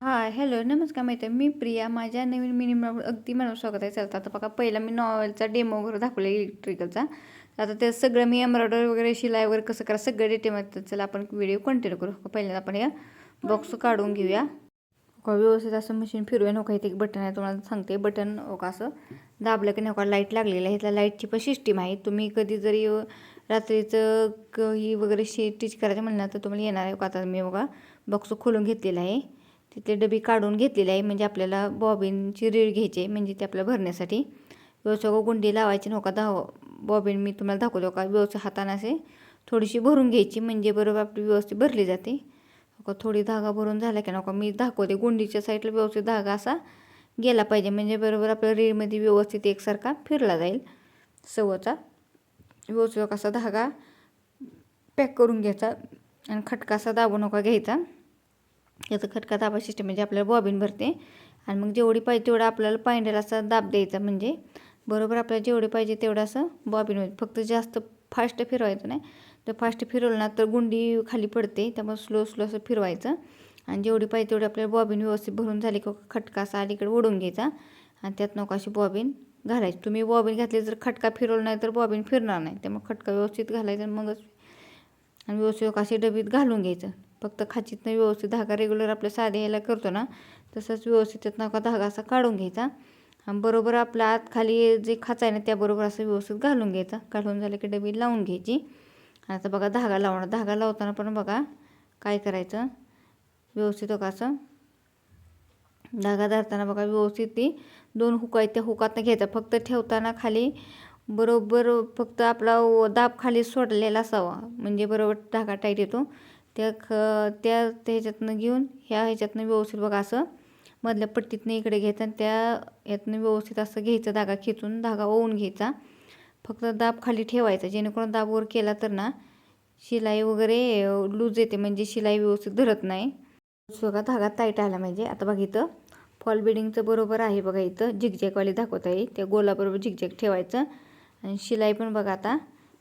हां, हॅलो, नमस्कार मैत्रीण. मी प्रिया. माझ्या नवीन मिनी ब्लॉगवर अगदी मला स्वागत आहे. चला आता बघा, पहिला मी नॉवेलचा डेमो वगैरे दाखवला इलेक्ट्रिकलचा. आता ते सगळं मी एम्ब्रॉयडरी वगैरे शिलाई वगैरे कसं करा सगळं डिटेलमध्ये. चला आपण व्हिडिओ कंटिन्यू करू. पहिल्यांदा आपण हे बॉक्स काढून घेऊया. व्यवस्थित असं मशीन फिरूया. नका इथे एक बटन आहे, तुम्हाला सांगते. बटन का असं दाबलं की नका लाईट लागलेलं आहे. ह्याला लाईटची पण सिस्टीम आहे. तुम्ही कधी जरी रात्रीचं ही वगैरे स्टिच करायचं म्हणलं तर तुम्हाला येणार आहे. आता मी बघा बॉक्स खोलून घेतलेला आहे. तिथे डबी काढून घेतलेली आहे. म्हणजे आपल्याला बॉबिनची रीळ घ्यायची आहे, म्हणजे ते आपल्याला भरण्यासाठी. व्यवस्थित गुंडी लावायची नका. बॉबिन मी तुम्हाला दाखवतो का व्यवस्थित हाताने असे थोडीशी भरून घ्यायची, म्हणजे बरोबर आपली व्यवस्थित भरली जाते. थोडी धागा भरून झाला की नका मी दाखवते. गुंडीच्या साईडला व्यवस्थित धागा असा गेला पाहिजे, म्हणजे बरोबर आपल्या रीळमध्ये व्यवस्थित एकसारखा फिरला जाईल. सवचा व्यवस्थित असा धागा पॅक करून घ्यायचा आणि खटका असा दाबू नका घ्यायचा. याचा खटका दाबा सिस्टम म्हणजे आपल्याला बॉबिन भरते. आणि मग जेवढी पाहिजे तेवढा आपल्याला पायंडेला असा दाब द्यायचा, म्हणजे बरोबर आपल्याला जेवढे पाहिजे तेवढं असं बॉबिन होईल. फक्त जास्त फास्ट फिरवायचं नाही, तर फास्ट फिरवलं ना तर गुंडी खाली पडते. त्यामुळे स्लो स्लो असं फिरवायचं. आणि जेवढी पाहिजे तेवढी आपल्याला बॉबिन व्यवस्थित भरून झाली की खटका असा अलीकडे ओढून घ्यायचा आणि त्यात नका अशी बॉबिन घालायची. तुम्ही बॉबिन घातली जर खटका फिरवलं नाही तर बॉबिन फिरणार नाही. त्यामुळे खटका व्यवस्थित घालायचा मगच. आणि व्यवस्थित अशी डबीत घालून घ्यायचं. फक्त खाचीतनं व्यवस्थित धागा रेग्युलर आपल्या साध्या याला करतो ना तसंच व्यवस्थित त्यात नका धागा असा काढून घ्यायचा. आणि बरोबर आपला आत खाली जे खाचा आहे ना त्याबरोबर असं व्यवस्थित घालून घ्यायचा. काढून झालं की डबी लावून घ्यायची. आता बघा धागा लावणार. धागा लावताना पण बघा काय करायचं, व्यवस्थित बघा असं धागा धरताना बघा व्यवस्थित ती 2 हुक आहेत त्या हुकातनं घ्यायचा. फक्त ठेवताना खाली बरोबर फक्त आपला दाब खाली सोडलेला असावा, म्हणजे बरोबर धागा टाईट येतो. ह्याच्यातनं घेऊन ह्याच्यातनं व्यवस्थित बघा असं मधल्या पट्टीतनं इकडे घ्यायचं आणि त्या यातनं व्यवस्थित असं घ्यायचं. धागा खेचून धागा ओवून घ्यायचा. फक्त दाब खाली ठेवायचा, जेणेकरून दाब वर केला तर ना शिलाई वगैरे लूज येते, म्हणजे शिलाई व्यवस्थित धरत नाही. बघा धागा टाईट आला म्हणजे. आता बघा इथं फॉल बिडिंगचं बरोबर आहे. बघा इथं झिगझॅगवाली दाखवत आहे, त्या गोलाबरोबर झिगझॅग ठेवायचं. आणि शिलाई पण बघा आता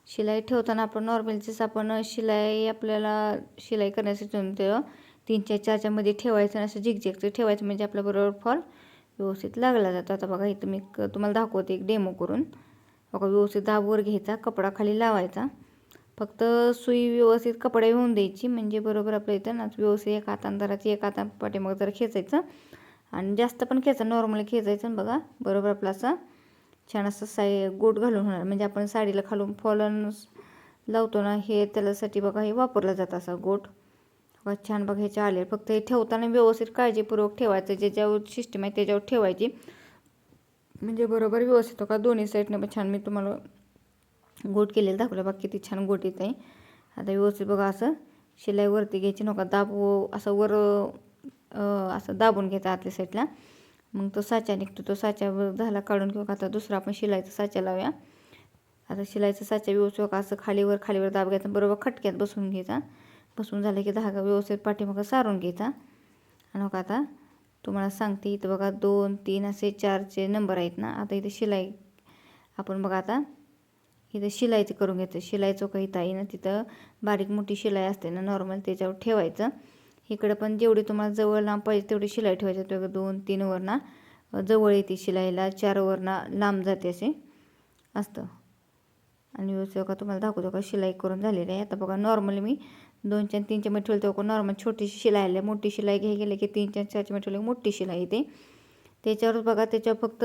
शिलाई ठेवताना आपण नॉर्मलचीच आपण शिलाई आपल्याला शिलाई करण्यासाठी 3-4च्या मध्ये ठेवायचं आणि असं झिगझॅगचं ठेवायचं, म्हणजे आपल्याबरोबर फॉल व्यवस्थित लागला जातो. आता बघा इथं मी तुम्हाला दाखवते एक डेमो करून. बघा व्यवस्थित दाबवर घ्यायचा, कपडा खाली लावायचा. फक्त सुई व्यवस्थित कपडा येऊन द्यायची, म्हणजे बरोबर आपल्या इथं ना व्यवस्थित एक हातानं धरायची, एक हातानं पाठीमागं जरा खेचायचं. आणि जास्त पण खेचायचं, नॉर्मली खेचायचं. बघा बरोबर आपला असा छान असं गोट घालून होणार, म्हणजे आपण साडीला खालून फॉलन लावतो ना हे त्याच्यासाठी बघा हे वापरलं जातं असं गोट. बघा छान बघा ह्याच्या आले. फक्त हे ठेवताना व्यवस्थित काळजीपूर्वक ठेवायचं, ज्याच्यावर सिस्टम आहे त्याच्यावर ठेवायची, म्हणजे बरोबर व्यवस्थित. हो का दोन्ही साईडनं पण छान मी तुम्हाला गोट केलेलं दाखवलं. बघा किती छान गोट येत आहे. आता व्यवस्थित बघा असं शिलाई वरती घ्यायची नका, असं वर असं दाबून घ्यायचं आतल्या साईडला. मग तो साचा निघतो, तो साचा झाला काढून किंवा आता दुसरा आपण शिलाईचा साचा लावूया. आता शिलाईचा साचा व्यवस्थित असं खालीवर दाब घ्यायचा, बरोबर खटक्यात बसून घ्यायचा. बसून झालं की धागा व्यवस्थित पाठीमागं सारून घ्यायचा. आणि बघा आता तुम्हाला सांगते इथं बघा 2, 3 असे 4चे नंबर आहेत ना. आता इथे शिलाई आपण बघा आता इथं शिलाईचं करून घ्यायचं. शिलाईचं काही ताई ना तिथं बारीक मोठी शिलाई असते ना नॉर्मल, त्याच्यावर ठेवायचं. इकडं पण जेवढी तुम्हाला जवळ लांब पाहिजे तेवढी शिलाई ठेवायची. तेवढं 2-3 वरना जवळ येते शिलाईला, 4 वरना लांब जाते असे असतं. आणि व्यवस्थित का तुम्हाला दाखवतो का शिलाई करून झालेली आहे. आता बघा नॉर्मली मी 2च्या 3च्या मध्ये ठेवलं तेव्हा नॉर्मल छोटीशी शिलाई आली. मोठी शिलाई गेली की 3च्या 4च्या मध्ये ठेवली मोठी शिलाई येते. त्याच्यावर बघा त्याच्यावर फक्त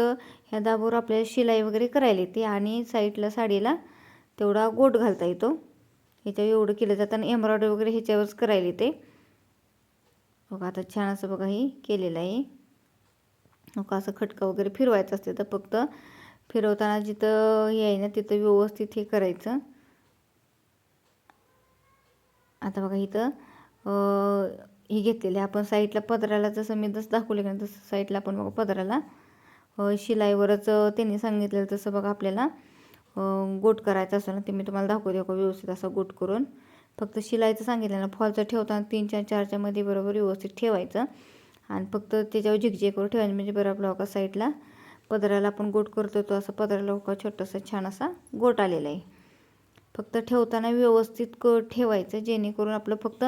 ह्या दाबावर आपल्याला शिलाई वगैरे करायला येते. आणि साईडला साडीला तेवढा गोट घालता येतो. ह्याच्यावर एवढं केलं जातं आणि एम्ब्रॉयडरी वगैरे ह्याच्यावरच करायला येते. बघा आता छान असं बघा हे केलेलं आहे. नका असं खटका वगैरे फिरवायचं असते तर फक्त फिरवताना जिथं हे आहे ना तिथं व्यवस्थित हे करायचं. आता बघा इथं हे घेतलेले आपण साईडला पदराला, जसं मी दाखवले का तसं साईडला आपण बघा पदराला शिलाईवरच त्यांनी सांगितलेलं तसं बघा आपल्याला गोट करायचं असं ना, ते मी तुम्हाला दाखवते का व्यवस्थित असा गोट करून. फक्त शिलाईचं सांगितलं ना, फॉलचं ठेवताना 3च्या 4च्या मध्ये बरोबर व्यवस्थित ठेवायचं. आणि फक्त त्याच्यावर झिगझॅगवर ठेवायचं, म्हणजे बरोबर आपला का साईडला पदराला आपण गोट करतो तो असं पदराला का छोटासा छान असा गोट आलेला आहे. फक्त ठेवताना व्यवस्थित ठेवायचं, जेणेकरून आपलं फक्त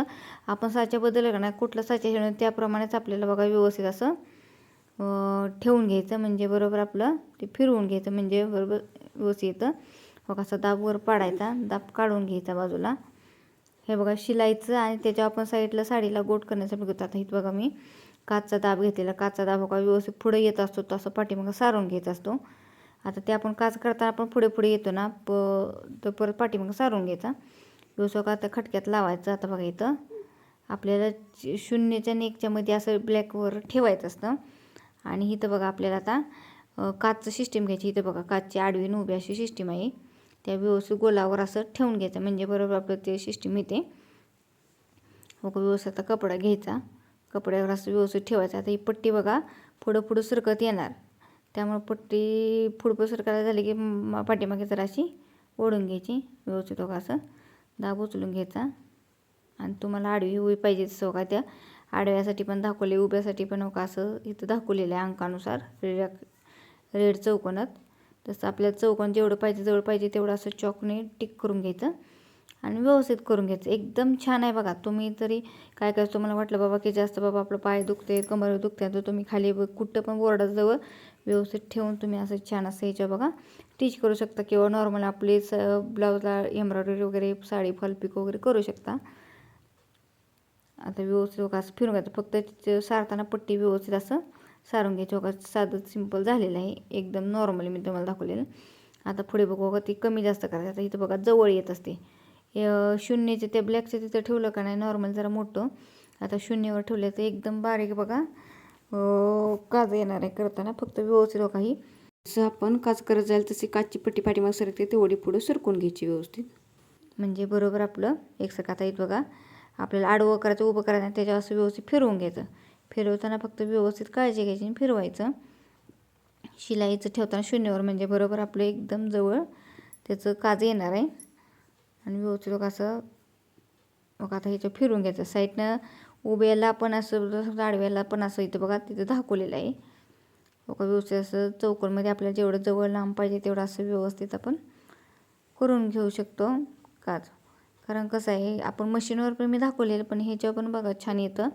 आपण साचा बदलला का नाही, कुठला साचा ठेवणं त्याप्रमाणेच आपल्याला बघा व्यवस्थित असं ठेवून घ्यायचं. म्हणजे बरोबर आपलं ते फिरवून घ्यायचं, म्हणजे बरोबर व्यवस्थित येतं. बघा असा दाब वर पाडायचा, दाब काढून घ्यायचा बाजूला. हे बघा शिलाईचं आणि त्याच्या आपण साईडला साडीला गोट करण्यासाठी बघतो. आता इथं बघा मी काचचा दाब घेतलेला, काचचा दाब बघा व्यवस्थित पुढे येत असतो, तसं पाठीमागं सारून घ्यायचा असतो. आता ते आपण काच करताना आपण पुढे पुढे येतो ना, तर परत पाठीमागं सारून घ्यायचा व्यवस्थित. आता खटक्यात लावायचं. आता बघा इथं आपल्याला 0च्या आणि 1च्या मध्ये असं ब्लॅकवर ठेवायचं असतं. आणि इथं बघा आपल्याला आता काचचं सिस्टीम घ्यायची. इथं बघा काचची आडवी आणि उभी अशी सिस्टीम आहे, त्या व्यवस्थित गोलावर असं ठेवून घ्यायचं, म्हणजे बरोबर आपलं ते सिस्टीम येते. बघा व्यवस्थित आता कपडा घ्यायचा, कपड्यावर असं व्यवस्थित ठेवायचं. आता ही पट्टी बघा पुढं पुढं सरकत येणार, त्यामुळे पट्टी पुढं सरकायला झाली की पाठीमागे जरा अशी ओढून घ्यायची व्यवस्थित. बघा असं दाब उचलून घ्यायचा. आणि तुम्हाला आडवी उभी पाहिजे तसं बघा, त्या आडव्यासाठी पण दाखवले, उभ्यासाठी पण बघा असं इथं दाखवलेलं आहे अंकानुसार रेड चौकोनात. तसं आपल्याला चौकोन जेवढं पाहिजे तेवढं असं चॉकने टिक करून घ्यायचं आणि व्यवस्थित करून घ्यायचं. एकदम छान आहे बघा. तुम्ही तरी काय काय तुम्हाला वाटलं बाबा की जास्त बाबा आपलं पाय दुखते, कमर दुखते, तर तुम्ही खाली कुठं पण बोर्डाजवळ व्यवस्थित ठेवून तुम्ही असं छान असं ह्याच्या बघा स्टिच करू शकता, किंवा नॉर्मल आपले ब्लाऊजला एम्ब्रॉयडरी वगैरे, साडी फॉल पिक वगैरे करू शकता. आता व्यवस्थित बघा असं फिरून घ्यायचं, फक्त सारताना पट्टी व्यवस्थित असं सारून घ्यायची. बघा साधं सिंपल झालेलं आहे, एकदम नॉर्मली मी तुम्हाला दाखवलेलं. आता पुढे बघू बघा ती कमी जास्त करायचं. आता इथं बघा जवळ येत असते, 0चे ते ब्लॅकचे तिथं ठेवलं का नाही नॉर्मल जरा मोठं. आता 0वर ठेवलं तर एकदम बारीक बघा काज येणार आहे करताना. फक्त व्यवस्थित बघा ही जसं आपण काज करत जाईल तशी काचची पट्टी पाठीमाग सरकते तेवढी पुढे सरकून घ्यायची व्यवस्थित, म्हणजे बरोबर आपलं एकसारखं. आता इथं बघा आपल्याला आडवं करायचं, उभं करायचं नाही, त्याच्यावर असं व्यवस्थित फिरवून घ्यायचं. फिरवताना फक्त व्यवस्थित काळजी घ्यायची आणि फिरवायचं. शिलाईचं ठेवताना 0वर, म्हणजे बरोबर आपलं एकदम जवळ त्याचं काज येणार आहे. आणि व्यवस्थित बघा असं बघा आता ह्याचं फिरून घ्यायचं. साईडनं उभ्याला पण असं, आडव्याला पण असं इथं बघा तिथं दाखवलेलं आहे. बघा व्यवस्थित असं चौकोनमध्ये आपल्याला जेवढं जवळ लांब पाहिजे तेवढं असं व्यवस्थित आपण करून घेऊ शकतो काज. कारण कसं आहे आपण मशीनवर पण मी दाखवलेलं, पण ह्याच्यावर पण बघा छान येतं.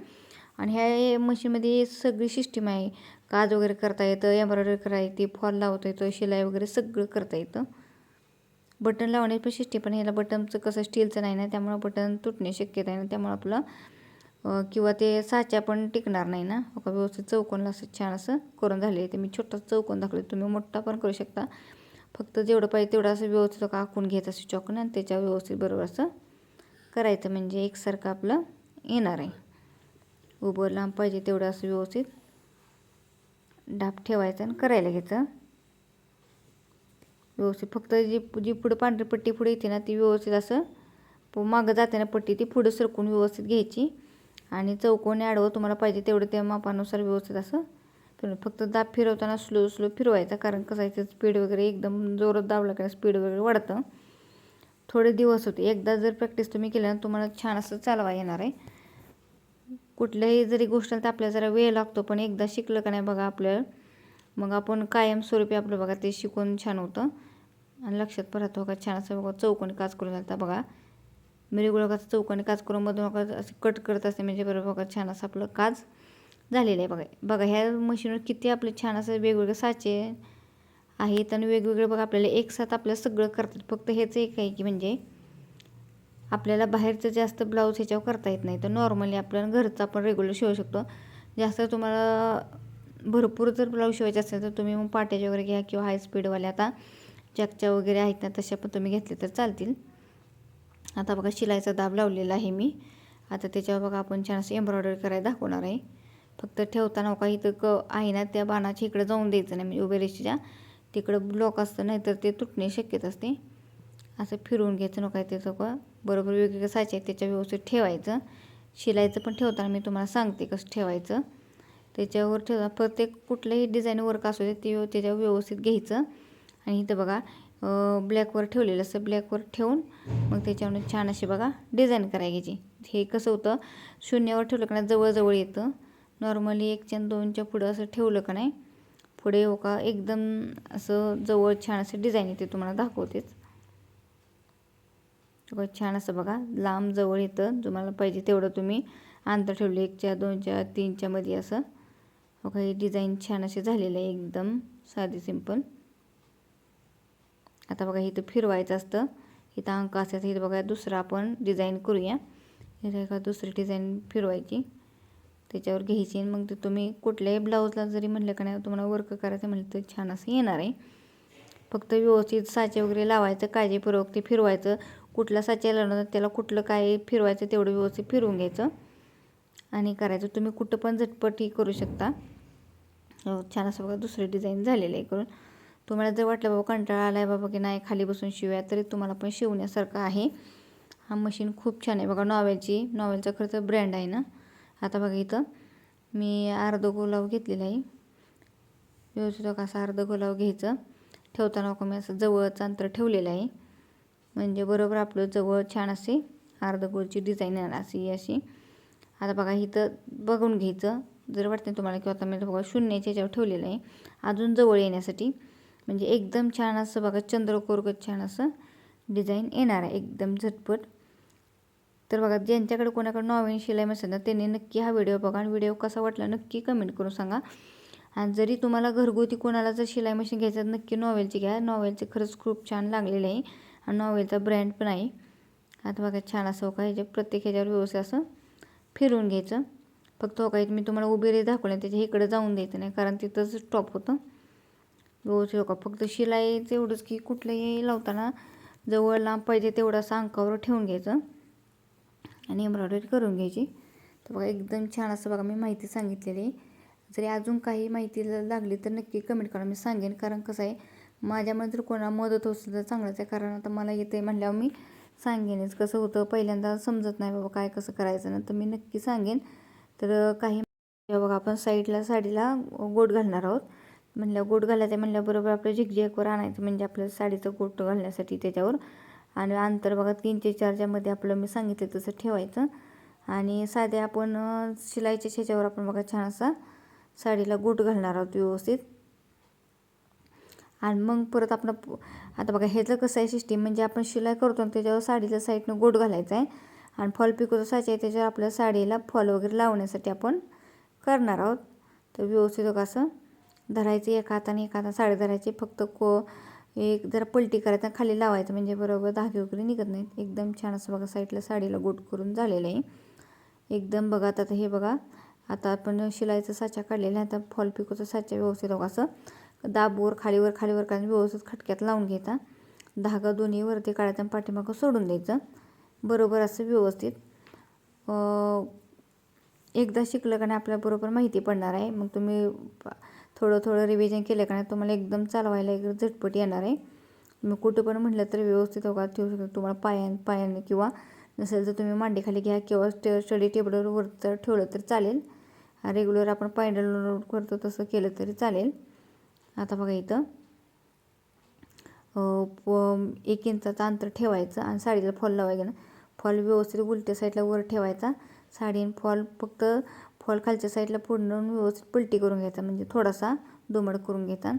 आणि ह्या मशीनमध्ये सगळी सिस्टीम आहे, काज वगैरे करता येतं, एम्ब्रॉयडरी करता येते, फॉल लावता येतं, शिलाई वगैरे सगळं करता येतं. बटन लावण्याची पण सिस्टीम, पण ह्याला बटनचं कसं स्टीलचं नाही ना, त्यामुळं बटन तुटण्याची शक्यता आहे ना, त्यामुळं आपलं किंवा ते साच्या पण टिकणार नाही ना. बघा व्यवस्थित चौकोनला असं छान असं करून झाले आहे. ते मी छोटा चौकोन दाखवले, तुम्ही मोठा पण करू शकता. फक्त जेवढं पाहिजे तेवढं असं व्यवस्थित आखून घ्यायचं असं चॉकनं, आणि त्याच्यावर व्यवस्थित बरोबर असं करायचं, म्हणजे एकसारखं आपलं येणार आहे. उभं लांब पाहिजे तेवढं असं व्यवस्थित डाब ठेवायचं आणि करायला घ्यायचं व्यवस्थित. फक्त जी पुढं पांढरी पट्टी पुढे येते ना, ती व्यवस्थित असं मागं जाते ना पट्टी, ती पुढं सरकून व्यवस्थित घ्यायची. आणि चौकोनी आडवं तुम्हाला पाहिजे तेवढं त्या मापानुसार व्यवस्थित असं फिरवून, फक्त दाब फिरवताना स्लो स्लो फिरवायचा. कारण कसं आहे स्पीड वगैरे एकदम जोरात दाबलं का स्पीड वगैरे वाढतं. थोडे दिवस होते, एकदा जर प्रॅक्टिस तुम्ही केल्यानं तुम्हाला छान असं चालवा येणार आहे. कुठल्याही जरी गोष्टीला तर आपल्याला जरा वेळ लागतो, पण एकदा शिकलं का नाही बघा आपल्याला, मग आपण कायमस्वरूपी आपलं बघा ते शिकून छान होतं आणि लक्षात पण राहतो. बघा छान असं बघा चौकोनी काज करून जाता बघा. मी रेग्युलर चौकोनी काज करून मधून बघा असं कट करत असते, म्हणजे बरोबर बघा छान असं आपलं काज झालेलं आहे. बघा ह्या मशीनवर किती आपले छान असं वेगवेगळे साचे आहेत आणि वेगवेगळे बघा आपल्याला एकसाथ आपल्याला सगळं करतात. फक्त हेच एक आहे की म्हणजे आपल्याला बाहेरचं जास्त ब्लाऊज ह्याच्यावर करता येत नाही, तर नॉर्मली आपल्याला घरचं आपण रेग्युलर शिवू शकतो. जास्त तुम्हाला भरपूर जर ब्लाऊज शिवायचे असेल तर तुम्ही मग पाट्याचे वगैरे घ्या, किंवा हाय स्पीडवाल्या आता जॅकच्या वगैरे आहेत ना, तशा पण तुम्ही घेतले तर चालतील. आता बघा शिलाईचा दाब लावलेला आहे मी. आता त्याच्यावर बघा आपण छान असं एम्ब्रॉयडरी करायला दाखवणार आहे. फक्त ठेवताना बघा इथं आहे ना, त्या बाणाच्या इकडे जाऊन द्यायचं नाही, म्हणजे उभ्या रेषेच्या तिकडं ब्लॉक असतं, नाही तर ते तुटण्याची शक्यता असते. असं फिरवून घ्यायचं नका, त्याचं बरोबर वेगवेगळे साचे आहेत त्याच्या व्यवस्थित ठेवायचं. शिलाईचं पण ठेवताना मी तुम्हाला सांगते कसं ठेवायचं. त्याच्यावर ठेवा, प्रत्येक कुठलंही डिझाईन वर्क असू दे ते त्याच्यावर व्यवस्थित घ्यायचं. आणि इथं बघा ब्लॅकवर ठेवलेलं असं, ब्लॅकवर ठेवून मग त्याच्यावर छान अशी बघा डिझाईन करायची. हे कसं होतं 0वर ठेवलं का नाही जवळजवळ येतं. नॉर्मली 1च्या आणि 2च्या पुढं असं ठेवलं का नाही, पुढे हो का एकदम असं जवळ छान असं डिझाईन येते, तुम्हाला दाखवतेच. बघा छान असं बघा लांब जवळ येतं, तुम्हाला पाहिजे तेवढं तुम्ही अंतर ठेवलं 1च्या 2च्या 3च्या मध्ये असं. बघा हे डिझाईन छान असे झालेलं आहे, एकदम साधी सिंपल. आता बघा इथं फिरवायचं असतं, इथं अंक असतात. इथं बघा दुसरं आपण डिझाईन करूया. इथं का दुसरी डिझाईन फिरवायची, त्याच्यावर घ्यायची. मग ते तुम्ही कुठल्याही ब्लाऊजला जरी म्हटलं का नाही तुम्हाला वर्क करायचं म्हटलं तर छान असं येणार आहे. फक्त व्यवस्थित साचे वगैरे लावायचं, काळजीपूर्वक ते फिरवायचं. कुठला साचे लावणार त्याला कुठलं काय फिरवायचं तेवढं व्यवस्थित फिरवून घ्यायचं आणि करायचं. तुम्ही कुठं पण झटपटही करू शकता. छान असं बघा दुसरी डिझाईन झालेलं आहे करून. तुम्हाला जर वाटलं बाबा कंटाळा आला आहे बाबा की नाही खाली बसून शिवूया, तरी तुम्हाला पण शिवण्यासारखं आहे. हा मशीन खूप छान आहे बघा, नॉवेलचा खर्च ब्रँड आहे ना. आता बघा इथं मी अर्ध गुलाब घेतलेला आहे. व्यवस्थित असं अर्ध गुलाब घ्यायचं. ठेवताना बघा मी असं जवळचं अंतर ठेवलेलं आहे, म्हणजे बरोबर आपलं जवळ छान असे अर्ध गोलची डिझाईन अशी. आता बघा इथं बघून घ्यायचं. जर वाटतं तुम्हाला किंवा आता मी बघा शून्याच्या याच्यावर ठेवलेलं आहे अजून जवळ येण्यासाठी, म्हणजे एकदम छान असं बघा चंद्रकोरगत छान असं डिझाईन येणार आहे एकदम झटपट. तर बघा ज्यांच्याकडे कोणाकडे नवीन शिलाई मशीन ना त्यांनी नक्की हा व्हिडिओ बघा आणि व्हिडिओ कसा वाटला नक्की कमेंट करून सांगा. आणि जरी तुम्हाला घरगुती कोणाला जर शिलाई मशीन घ्यायचं तर नक्की नॉवेलची घ्या. नॉवेलचे खरंच खूप छान लागलेले आहे आणि नॉवेलचा ब्रँड पण आहे. आता बघा छान असं का ह्याच्या प्रत्येक ह्याच्यावर व्यवस्थित असं फिरवून घ्यायचं. फक्त हो काय मी तुम्हाला उभी रे दाखवले त्याच्या इकडे जाऊन द्यायचं नाही, कारण तिथंच स्टॉप होतं. व्यवस्थित हो का फक्त शिलाईचं एवढंच की कुठलंही लावताना जवळ लांब पाहिजे तेवढं असं अंकावर ठेवून घ्यायचं आणि एम्ब्रॉयडरी करून घ्यायची. तर बघा एकदम छान असं बघा मी माहिती सांगितलेली आहे. जरी अजून काही माहिती लागली तर नक्की कमेंट करा, मी सांगेन. कारण कसं आहे माझ्यामध्ये जर कोणाला मदत होत तर चांगलंच आहे, कारण आता मला येते म्हटल्यावर मी सांगेनच. कसं होतं पहिल्यांदा समजत नाही बाबा काय कसं करायचं ना, तर मी नक्की सांगेन. तर काही बघा आपण साईडला साडीला गोट घालणार आहोत म्हणलं, गोट घालायचं म्हणल्याबरोबर आपलं झिगझॅगवर आणायचं, म्हणजे आपलं साडीचं गोट घालण्यासाठी त्याच्यावर. आणि अंतर बघा 3 ते 4च्या मध्ये आपलं मी सांगितलं तसं ठेवायचं. आणि साध्या आपण शिलाईच्या ह्याच्यावर आपण बघा छान असा साडीला गोट घालणार आहोत व्यवस्थित. आणि मग परत आपण आता बघा ह्याचं कसं आहे सिस्टीम, म्हणजे आपण शिलाई करतो त्याच्यावर साडीच्या साईडनं गोट घालायचा आहे आणि फॉल पिकोचं साचे आहे त्याच्यावर आपल्या साडीला फॉल वगैरे लावण्यासाठी आपण करणार आहोत. तर व्यवस्थित असं धरायचं, एका हाताने एका हाताने साडी धरायची. फक्त एक जरा पलटी करायचं खाली लावायचं, म्हणजे बरोबर धागे वगैरे निघत नाहीत. एकदम छान असं बघा साईडला साडीला गोट करून झालेलं आहे एकदम. बघा आता हे बघा आता आपण शिलाईचा साचा काढलेला आहे. आता फॉल पिकोचा साचा व्यवस्थित असं दाबवर खालीवर काढून व्यवस्थित खटक्यात लावून घ्यायचा. धागा दोन्ही वरती काढायचा आणि पाठीमागं सोडून द्यायचं बरोबर असं व्यवस्थित. एकदा शिकलं का नाही आपल्याबरोबर माहिती पडणार आहे. मग तुम्ही थोडं रिव्हिजन केलं का नाही तुम्हाला एकदम चालवायला एकदम झटपट येणार आहे. तुम्ही कुठं पण म्हटलं तर व्यवस्थित होगा ठेवू शकता. तुम्हाला पायाने किंवा नसेल तर तुम्ही मांडीखाली घ्या किंवा स्टडी टेबलवर वरती ठेवलं तर चालेल. रेग्युलर आपण पायडल लोड करतो तसं केलं तरी चालेल. आता बघा इथं 1 इंचाचं अंतर ठेवायचं आणि साडीला फॉल लावायचं ना. फॉल व्यवस्थित उलट्या साईडला वर ठेवायचा. साडी फॉल फक्त फॉल खालच्या साईडला पूर्ण व्यवस्थित पलटी करून घ्यायचा, म्हणजे थोडासा दुमड करून घ्यायचा.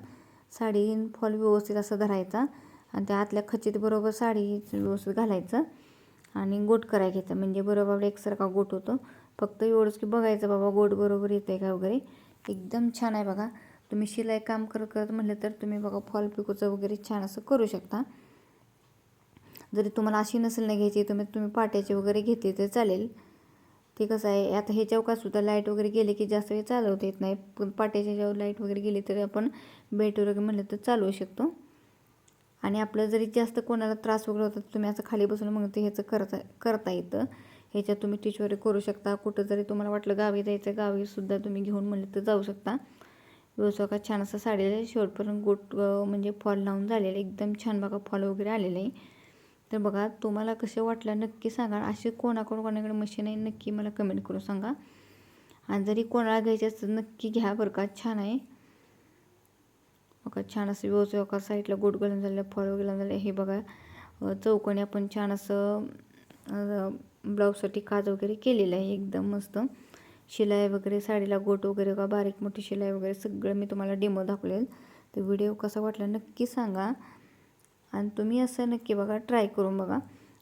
साडी फॉल व्यवस्थित असं धरायचा आणि त्या आतल्या खचित बरोबर साडी व्यवस्थित घालायचं आणि गोट करायला घ्यायचा, म्हणजे बरोबर आपला एकसारखा गोट होतो. फक्त एवढंच की बघायचं बाबा गोट बरोबर येतं आहे का वगैरे. एकदम छान आहे बघा. तुम्ही शिलाई काम करत म्हटलं तर तुम्ही बघा फॉल पिकोचं वगैरे छान असं करू शकता. जरी तुम्हाला अशी नसेल ना घ्यायची तुम्ही पाट्याचे वगैरे घेतले तर चालेल. ते कसं आहे आता हे चौकातसुद्धा लाईट वगैरे गेले की जास्त वेळ चालवता येत नाही, पण पाट्याच्या जेव्हा लाईट वगैरे गेली तर आपण बेट वगैरे म्हटलं तर चालवू शकतो. आणि आपलं जरी जास्त कोणाला त्रास वगैरे होता तुम्ही असं खाली बसून मग ते ह्याचं करता येतं. ह्याच्यात तुम्ही टिच वगैरे करू शकता. कुठं जरी तुम्हाला वाटलं गावी जायचं गावीसुद्धा तुम्ही घेऊन म्हणलं तर जाऊ शकता. व्यवस्थित छान असं साडीला शेवटपर्यंत गोट म्हणजे फॉल लावून झालेलं एकदम छान बघा फॉल वगैरे आलेलं आहे. तर बघा तुम्हाला कसं वाटलं नक्की सांगा. असे कोणाकडे मशीन आहे नक्की मला कमेंट करून सांगा. आणि जरी कोणाला घ्यायचे असतं नक्की घ्या बरं का, छान आहे बघा. छान असं व्यवस्थित बघा साईडला गोट घालून झालेलं फॉल वगैरे झालं. हे बघा चौकोनी आपण छान असं ब्लाऊजसाठी काज वगैरे केलेलं आहे एकदम मस्त. शिलाई वगैरे साडीला गोट वगैरे का बारीक मोठी शिलाई वगैरे सगळं मी तुम्हाला डेमो दाखवलेलं. तर व्हिडिओ कसा वाटला नक्की सांगा आणि तुम्ही असं नक्की बघा ट्राय करून बघा.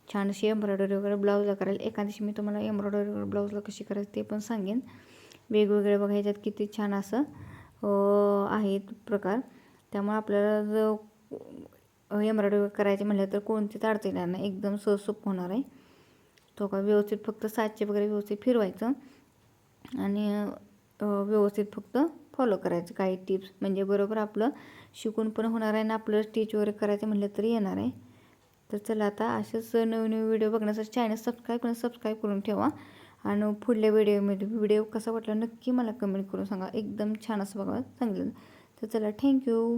छान अशी एम्ब्रॉयडरी वगैरे ब्लाऊजला करायला. एका दिवशी मी तुम्हाला एम्ब्रॉयडरी वगैरे ब्लाऊजला कशी करायची ते पण सांगेन. वेगवेगळे बघा ह्याच्यात किती छान असं आहेत प्रकार. त्यामुळे आपल्याला जर एम्ब्रॉयडरी करायची म्हटलं तर कोणतीच अडचण येणार नाही, एकदम सोपं होणार आहे. तो का व्यवस्थित फक्त साचे वगैरे व्यवस्थित फिरवायचं आणि व्यवस्थित फक्त फॉलो करायचं काही टिप्स, म्हणजे बरोबर आपलं शिकून पण होणार आहे आणि आपलं स्टिच वगैरे करायचं म्हटलं तरी येणार आहे. तर चला आता असेच नवीन व्हिडिओ बघण्यासाठी चॅनल सबस्क्राईब करून ठेवा. आणि पुढल्या व्हिडिओमध्ये व्हिडिओ कसा वाटला नक्की मला कमेंट करून सांगा. एकदम छान असं बघा सांगितलं. तर चला थँक्यू.